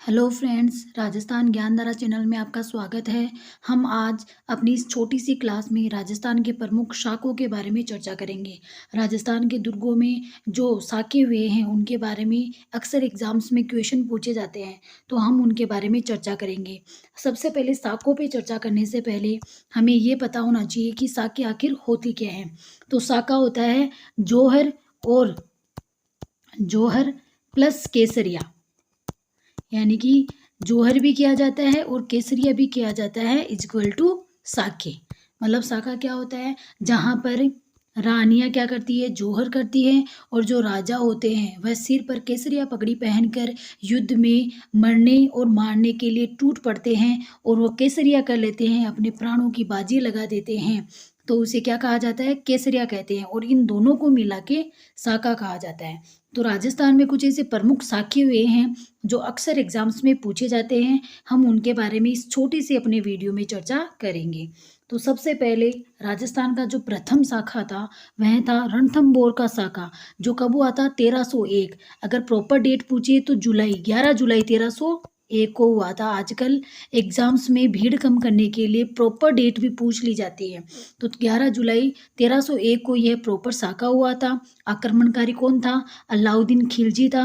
Hello friends, Rajasthan Gyandhara channel में आपका स्वागत है। हम आज अपनी इस छोटी सी क्लास में राजस्थान के प्रमुख शाकों के बारे में चर्चा करेंगे। राजस्थान के दुर्गों में जो साके हुए हैं उनके बारे में अक्सर एग्जाम्स में क्वेश्चन पूछे जाते हैं, तो हम उनके बारे में चर्चा करेंगे। सबसे पहले साकों पे चर्चा करने से पहले हमें ये पता होना चाहिए कि साके आखिर होती क्या हैं। तो साका होता है जौहर और जौहर प्लस केसरिया, यानी कि जौहर भी किया जाता है और केसरिया भी किया जाता है इक्वल टू साके। मतलब साका क्या होता है, जहाँ पर रानियां क्या करती है, जौहर करती है, और जो राजा होते हैं वह सिर पर केसरिया पगड़ी पहनकर युद्ध में मरने और मारने के लिए टूट पड़ते हैं और वो केसरिया कर लेते हैं, अपने प्राणों की बाजी लगा देते हैं। तो उसे क्या कहा जाता है, केसरिया कहते हैं, और इन दोनों को मिला के साका कहा जाता है। तो राजस्थान में कुछ ऐसे प्रमुख साके हुए हैं जो अक्सर एग्जाम्स में पूछे जाते हैं। हम उनके बारे में इस छोटे से अपने वीडियो में चर्चा करेंगे। तो सबसे पहले राजस्थान का जो प्रथम शाखा था वह था रणथंभौर का शाखा, जो कब हुआ था, 1301। अगर प्रॉपर डेट पूछिए तो 11 जुलाई 1301 को हुआ था। आजकल एग्जाम्स में भीड़ कम करने के लिए प्रॉपर डेट भी पूछ ली जाती है। तो 11 जुलाई 1301 को यह प्रॉपर शाखा हुआ था। आक्रमणकारी कौन था, अलाउद्दीन खिलजी था।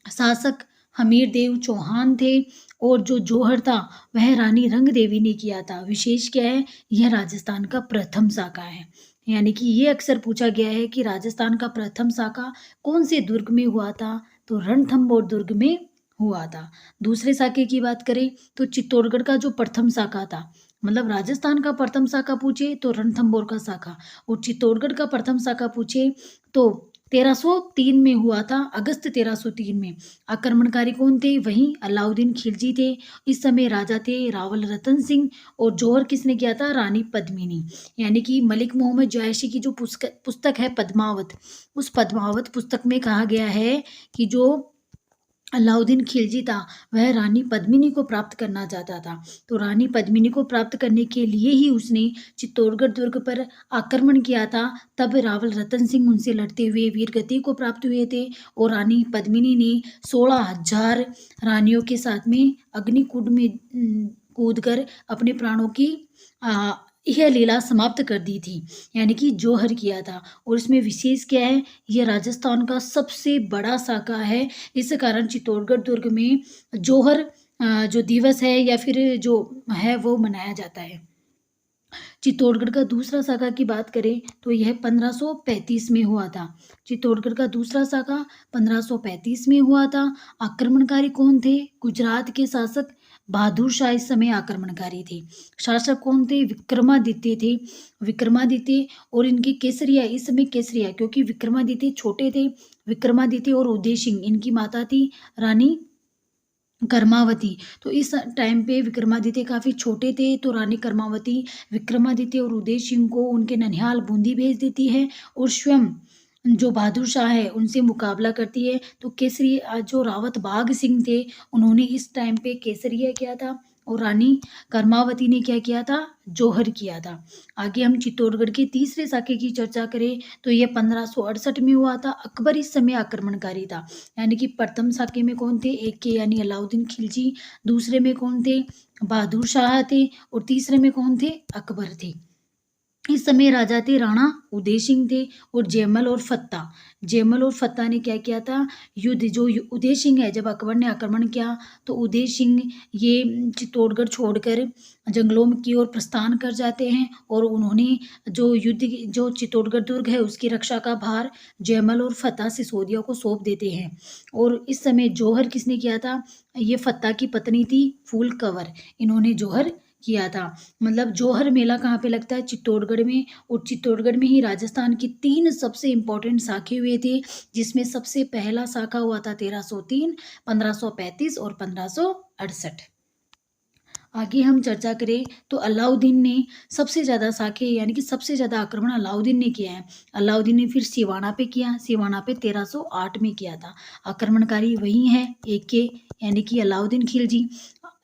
शासक हमीर देव चौहान थे, और जो जौहर था वह रानी रंग देवी ने किया था। विशेष क्या है, यह राजस्थान का प्रथम शाखा है। यानी कि ये अक्सर पूछा गया है कि राजस्थान का प्रथम शाखा कौन से दुर्ग में हुआ था, तो रणथंभौर दुर्ग में हुआ था। दूसरे शाखे की बात करें तो चित्तौड़गढ़ का जो प्रथम शाखा था, मतलब राजस्थान का प्रथम शाखा पूछे तो रणथंभौर का शाखा, और चित्तौड़गढ़ का प्रथम शाखा पूछे तो 1303 में हुआ था, अगस्त 1303 में। आक्रमणकारी कौन थे, वहीं अलाउद्दीन खिलजी थे। इस समय राजा थे रावल रतन सिंह, और जौहर किसने किया था, रानी पद्मिनी। यानी कि मलिक मोहम्मद जायसी की जो पुस्तक है पद्मावत, उस पद्मावत पुस्तक में कहा गया है कि जो अलाउद्दीन खिलजी था वह रानी पद्मिनी को प्राप्त करना चाहता था। तो रानी पद्मिनी को प्राप्त करने के लिए ही उसने चित्तौड़गढ़ दुर्ग पर आक्रमण किया था। तब रावल रतन सिंह उनसे लड़ते हुए वीरगति को प्राप्त हुए थे, और रानी पद्मिनी ने 16,000 रानियों के साथ में अग्निकुंड में कूदकर अपने प्राणों की आ, यह लीला समाप्त कर दी थी। यानी कि जौहर किया था। और इसमें विशेष क्या है, यह राजस्थान का सबसे बड़ा शाखा है। इस कारण चित्तौड़गढ़ दुर्ग में जौहर जो दिवस है या फिर जो है वो मनाया जाता है। चित्तौड़गढ़ का दूसरा शाखा की बात करें तो यह 1535 में हुआ था। चित्तौड़गढ़ का दूसरा शाखा 1535 में हुआ था। आक्रमणकारी कौन थे, गुजरात के शासक बहादुर शाह इस समय आक्रमणकारी थे। शासक कौन थे, विक्रमादित्य थे। विक्रमादित्य और इनके केसरिया, इस समय केसरिया, क्योंकि विक्रमादित्य छोटे थे। विक्रमादित्य और उदय सिंह, इनकी माता थी रानी कर्मावती। तो इस टाइम पे विक्रमादित्य काफ़ी छोटे थे, तो रानी कर्मावती विक्रमादित्य और उदय सिंह को उनके ननिहाल बूंदी भेज देती है, और स्वयं जो बहादुर शाह है उनसे मुकाबला करती है। तो केसरी जो रावत बाघ सिंह थे, उन्होंने इस टाइम पे केसरिया किया था, और रानी कर्मावती ने क्या किया था, जौहर किया था। आगे हम चित्तौड़गढ़ के तीसरे शाखे की चर्चा करें तो यह 1568 में हुआ था। अकबर इस समय आक्रमणकारी था। यानी कि प्रथम शाखे में कौन थे, एक के यानी अलाउद्दीन खिलजी, दूसरे में कौन थे, बहादुर शाह थे, और तीसरे में कौन थे, अकबर थे। इस समय राजा थे राणा उदय सिंह थे, और जयमल और फत्ता। जयमल और फत्ता ने क्या किया था, युद्ध, जो उदय सिंह है, जब अकबर ने आक्रमण किया तो उदय सिंह ये चित्तौड़गढ़ छोड़कर जंगलों की ओर प्रस्थान कर जाते हैं, और उन्होंने जो युद्ध जो चित्तौड़गढ़ दुर्ग है उसकी रक्षा का भार जयमल और फत्ता सिसोदिया को सौंप देते हैं। और इस समय जौहर किसने किया था, ये फत्ता की पत्नी थी फूल कंवर, इन्होंने जौहर किया था। मतलब जौहर मेला कहाँ पे लगता है, चित्तौड़गढ़ में। और चित्तौड़गढ़ में ही राजस्थान की 3 सबसे इम्पोर्टेंट शाखे हुए थे, जिसमें सबसे पहला शाखा हुआ था 1303, 1535 और 1568। आगे हम चर्चा करें तो अलाउद्दीन ने सबसे ज़्यादा शाखे, यानी कि सबसे ज़्यादा आक्रमण अलाउद्दीन ने किया है। अलाउद्दीन ने फिर सिवाना पे किया, सिवाना पे 1308 में किया था। आक्रमणकारी वही है एक के, यानी कि अलाउद्दीन खिलजी।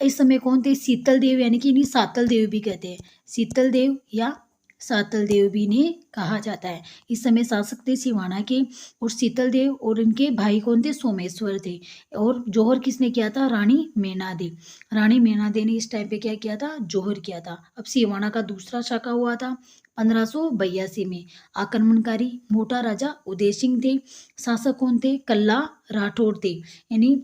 इस समय कौन थे, शीतल देव, यानी कि इन्हीं सातल देव भी कहते हैं, शीतल देव या सातल देव भी इन्हें कहा जाता है। इस समय शासक थे सिवाना के, और शीतल देव और इनके भाई कौन थे, सोमेश्वर थे। और जौहर किसने किया था, रानी मेनादे। रानी मेनादे ने इस टाइम पे क्या किया था, जौहर किया था। अब सिवाना का दूसरा शाखा हुआ था 1582 में। आक्रमणकारी मोटा राजा उदय सिंह थे। शासक कौन थे, कल्ला राठौड़ थे, यानी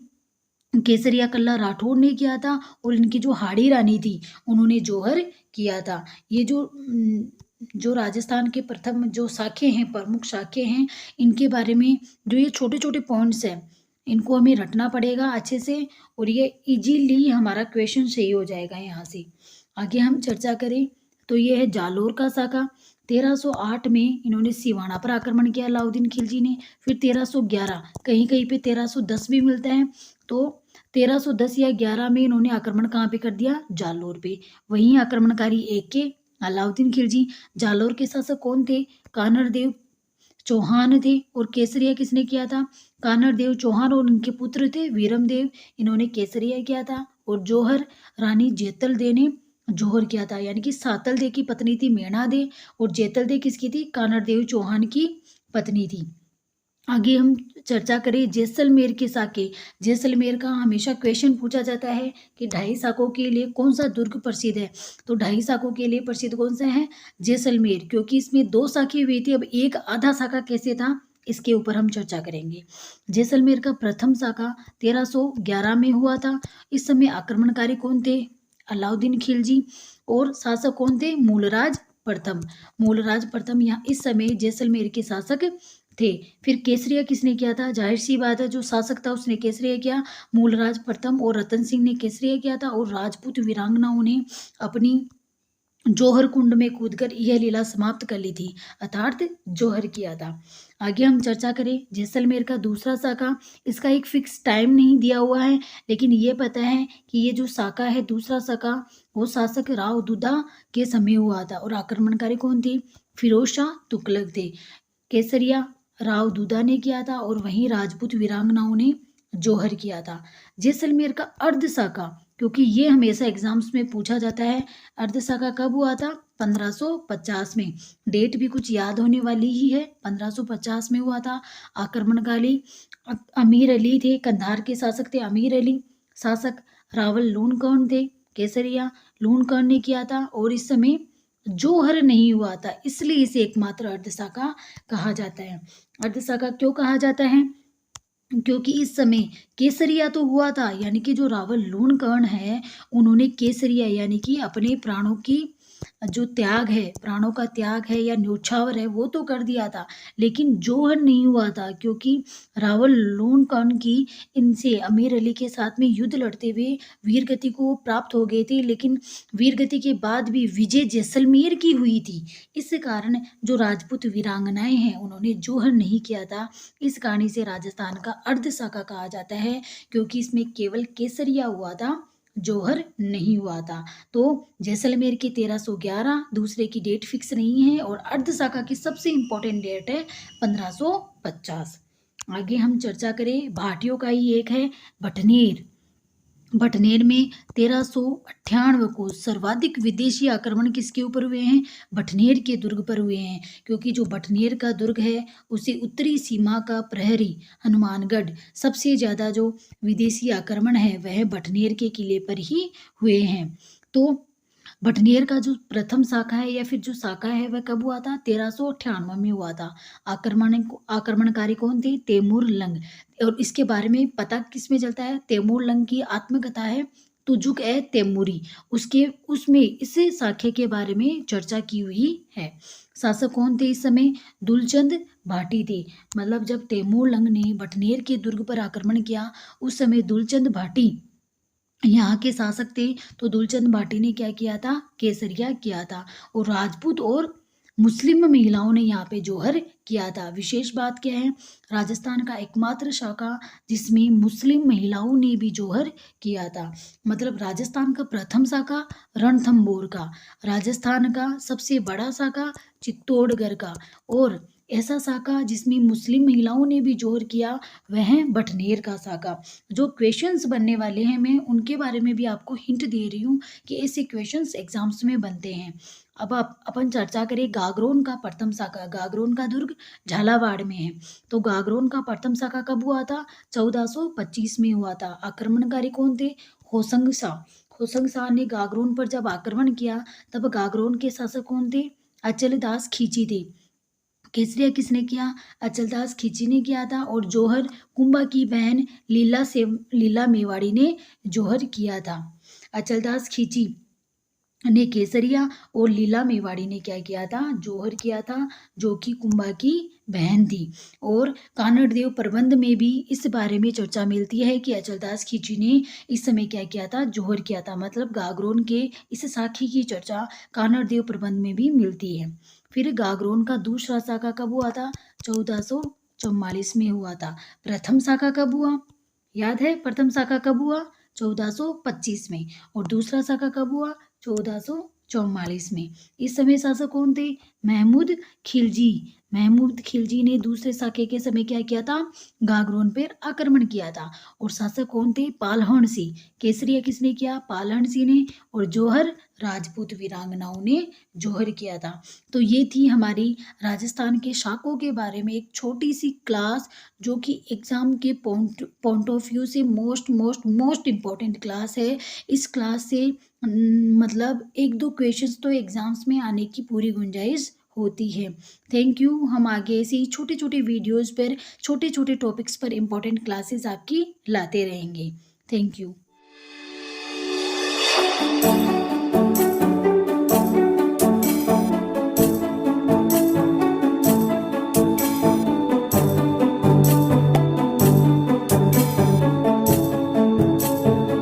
केसरिया कल्ला राठौड़ ने किया था। और इनकी जो हाड़ी रानी थी उन्होंने जौहर किया था। ये जो राजस्थान के प्रथम जो शाखे हैं, प्रमुख शाखे हैं, इनके बारे में जो ये छोटे छोटे पॉइंट्स हैं, इनको हमें रटना पड़ेगा अच्छे से, और ये इजीली हमारा क्वेश्चन सही हो जाएगा। यहाँ से आगे हम चर्चा करें तो ये है जालोर का शाखा। 1308 में इन्होंने सिवाना पर आक्रमण किया अलाउद्दीन खिलजी ने। फिर 1311, कहीं कहीं पे 1310 भी मिलता है, तो 1310 या 11 में इन्होंने आक्रमण कहाँ पे कर दिया, जालोर पे। वहीं आक्रमणकारी एक के अलाउद्दीन खिलजी। जालोर के शासक कौन थे, कानर देव चौहान थे। और केसरिया किसने किया था, कानर देव चौहान, और उनके पुत्र थे वीरम देव, इन्होंने केसरिया किया था। और जौहर रानी जेतल दे ने जौहर किया था, यानी कि सातल दे की पत्नी थी मेणा दे, और जेतल दे किसकी थी, कानर देव चौहान की पत्नी थी। आगे हम चर्चा करें जैसलमेर के साके। जैसलमेर का हमेशा क्वेश्चन पूछा जाता है कि 2.5 साकों के लिए कौन सा दुर्ग प्रसिद्ध है, तो 2.5 साकों के लिए प्रसिद्ध कौन सा है, जैसलमेर, क्योंकि इसमें 2 साखें हुई थी। अब एक आधा साका कैसे था, इसके ऊपर हम चर्चा करेंगे। जैसलमेर का प्रथम साका 1311 में हुआ था। इस समय आक्रमणकारी कौन थे, अलाउद्दीन खिलजी, और शासक कौन थे, मूलराज प्रथम। मूलराज प्रथम यहाँ इस समय जैसलमेर के शासक थे। फिर केसरिया किसने किया था, जाहिर सी बात है जो शासक था उसने केसरिया किया, मूलराज प्रथम और रतन सिंह ने केसरिया किया था। और राजपूत वीरांगनाओं ने अपनी जौहर कुंड में कूदकर यह लीला समाप्त कर ली थी, अर्थात जौहर किया था। आगे हम चर्चा करें जैसलमेर का दूसरा शाखा। इसका एक फिक्स टाइम नहीं दिया हुआ है, लेकिन ये पता है कि ये जो शाखा है, दूसरा शाखा, वो शासक राव दुदा के समय हुआ था। और आक्रमणकारी कौन थे, फिरोज शाह तुगलक थे। केसरिया राव दुदा ने किया था, और वहीं राजपूत वीरांगनाओं ने जौहर किया था। जैसलमेर का अर्ध शाखा, क्योंकि ये हमेशा एग्जाम्स में पूछा जाता है, अर्ध शाखा कब हुआ था, 1550 में। डेट भी कुछ याद होने वाली ही है, 1550 में हुआ था। आक्रमणकारी अमीर अली थे, कंधार के शासक थे अमीर अली। शासक रावल लूणकर्ण थे। केसरिया लूणकर्ण ने किया था, और इस समय जौहर नहीं हुआ था, इसलिए इसे एकमात्र अर्धशाखा कहा जाता है। अर्धशाखा क्यों कहा जाता है, क्योंकि इस समय केसरिया तो हुआ था, यानी कि जो रावल लूणकर्ण है उन्होंने केसरिया यानी कि अपने प्राणों की जो त्याग है, प्राणों का त्याग है या न्योछावर है, वो तो कर दिया था, लेकिन जौहर नहीं हुआ था, क्योंकि रावल लूणकर्ण की इनसे अमीर अली के साथ में युद्ध लड़ते हुए वीरगति को प्राप्त हो गए थे, लेकिन वीरगति के बाद भी विजय जैसलमेर की हुई थी। इस कारण जो राजपूत वीरांगनाएं हैं उन्होंने जौहर नहीं किया था। इस कहानी से राजस्थान का अर्ध शाखा कहा जाता है, क्योंकि इसमें केवल केसरिया हुआ था, जौहर नहीं हुआ था। तो जैसलमेर की 1311, दूसरे की डेट फिक्स नहीं है, और अर्ध शाखा की सबसे इंपॉर्टेंट डेट है 1550। आगे हम चर्चा करें भाटियों का ही एक है भटनेर। भटनेर में 1398 को सर्वाधिक विदेशी आक्रमण किसके ऊपर हुए हैं, भटनेर के दुर्ग पर हुए हैं, क्योंकि जो भटनेर का दुर्ग है उसे उत्तरी सीमा का प्रहरी हनुमानगढ़, सबसे ज़्यादा जो विदेशी आक्रमण है वह भटनेर के किले पर ही हुए हैं। तो भटनेर का जो प्रथम शाखा है या फिर जो शाखा है वह कब हुआ था, 1398 में हुआ था। आक्रमणकारी कौन थे, तैमूर लंग। और इसके बारे में पता किस में चलता है, तैमूर लंग की आत्मकथा है तुजुक ए तैमूरी, उसके उसमें इस शाखे के बारे में चर्चा की हुई है। शासक कौन थे इस समय, दुलचंद भाटी थे। मतलब जब तैमूर लंग ने भटनेर के दुर्ग पर आक्रमण किया उस समय दुलचंद भाटी यहाँ के शासक थे, तो दुलचंद भाटी ने क्या किया था, केसरिया किया था। और राजपूत और मुस्लिम महिलाओं ने यहाँ पे जौहर किया था। विशेष बात क्या है, राजस्थान का एकमात्र शाखा जिसमें मुस्लिम महिलाओं ने भी जौहर किया था। मतलब राजस्थान का प्रथम शाखा रणथंभौर का, राजस्थान का सबसे बड़ा शाखा चित्तौड़गढ़ का, और ऐसा शाखा जिसमें मुस्लिम महिलाओं ने भी जौहर किया वह है भटनेर का शाखा। जो क्वेश्चंस बनने वाले हैं मैं उनके बारे में भी आपको हिंट दे रही हूँ कि ऐसे क्वेश्चंस एग्जाम्स में बनते हैं। अब अपन चर्चा करें गागरोन का प्रथम शाखा। गागरोन का दुर्ग झालावाड़ में है। तो गागरोन का प्रथम शाखा कब हुआ था? 1425 में हुआ था। आक्रमणकारी कौन थे? होसंग शाह। होसंग शाह ने गागरोन पर जब आक्रमण किया तब गागरोन के शासक कौन थे? अचलदास खींची थे। केसरिया किसने किया? अचलदास खींची ने किया था। और जौहर कुंभा की बहन लीला मेवाड़ी ने जौहर किया था। अचलदास खींची ने केसरिया और लीला मेवाड़ी ने क्या किया था? जौहर किया था, जो कि कुंभा की बहन थी। और कानड़ देव प्रबंध में भी इस बारे में चर्चा मिलती है कि अचलदास खींची ने इस समय क्या किया था? जौहर किया था। मतलब गागरोन के इस साखी की चर्चा कानड़ देव प्रबंध में भी मिलती है। फिर गागरोन का दूसरा शाखा कब हुआ था? 1444 में हुआ था। प्रथम शाखा कब हुआ? याद है प्रथम शाखा कब हुआ? 1425 में। और दूसरा शाखा कब हुआ? 1444 में। इस समय शासक कौन थे? महमूद खिलजी। महमूद खिलजी ने दूसरे शाखे के समय क्या किया था? गागरोन पर आक्रमण किया था। और शासक कौन थे? पालहण सिंह। केसरिया किसने किया? पालहण सिंह ने। और जौहर राजपूत वीरांगनाओं ने जौहर किया था। तो ये थी हमारी राजस्थान के शाकों के बारे में एक छोटी सी क्लास, जो कि एग्जाम के पॉइंट ऑफ व्यू से मोस्ट इम्पॉर्टेंट क्लास है। इस क्लास से मतलब एक दो क्वेश्चंस तो एग्जाम्स में आने की पूरी गुंजाइश होती है। Thank you. हम आगे ऐसे ही छोटे छोटे वीडियोस पर छोटे छोटे टॉपिक्स पर इम्पोर्टेंट क्लासेस आपकी लाते रहेंगे। Thank you.